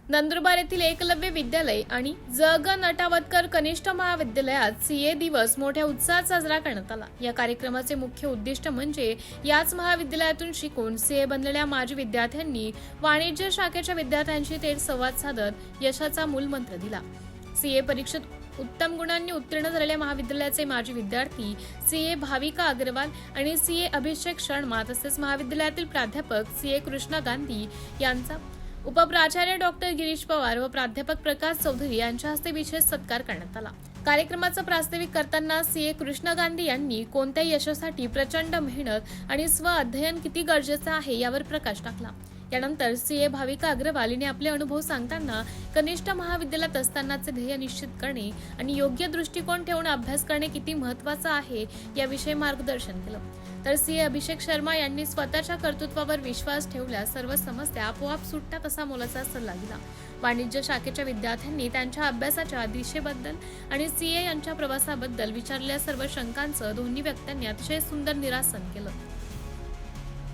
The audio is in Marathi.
नंदुरबार येथील एकलव्य विद्यालय आणि जग नटावतकर कनिष्ठ महाविद्यालयात सीए दिवस मोठ्या उत्साहात साजरा करण्यात आला। या कार्यक्रमाचे मुख्य उद्दिष्ट म्हणजे याच महाविद्यालयातून शिकून सीए बनलेल्या माजी विद्यार्थ्यांनी वाणिज्य शाखेच्या विद्यार्थ्यांशी थेट संवाद साधत यशाचा मूलमंत्र दिला। सीए परीक्षेत उत्तम गुणांनी उत्तीर्ण झालेल्या महाविद्यालयाचे माजी विद्यार्थी सीए भाविका अग्रवाल आणि सीए अभिषेक शर्मा तसेच महाविद्यालयातील प्राध्यापक सीए कृष्णा गांधी यांचा उपप्राचार्य डॉक्टर गिरीश पवार व प्राध्यापक प्रकाश चौधरी यांच्या हस्ते विशेष सत्कार करण्यात आला। कार्यक्रमाचं प्रास्ताविक करताना सीए कृष्णा गांधी यांनी कोणत्याही यशासाठी प्रचंड मेहनत आणि स्व अध्ययन किती गरजेचं आहे यावर प्रकाश टाकला। यानंतर सीए भाविका अग्रवाल यांनी आपले अनुभव सांगताना कनिष्ठ महाविद्यालयात असतानाचे ध्येय निश्चित करणे आणि योग्य दृष्टिकोन ठेवून अभ्यास करणे किती महत्त्वाचं आहे याविषयी मार्गदर्शन केलं। तर सीए अभिषेक शर्मा यांनी स्वतःच्या कर्तृत्वावर विश्वास ठेवल्यास सर्व समस्या आपोआप सुटतात असा मोलाचा सल्ला दिला। वाणिज्य शाखेच्या विद्यार्थ्यांनी त्यांच्या अभ्यासाच्या दिशेबद्दल आणि सीए यांच्या प्रवासाबद्दल विचारलेल्या सर्व शंकांचं दोन्ही वक्त्यांनी अतिशय सुंदर निरासन केलं।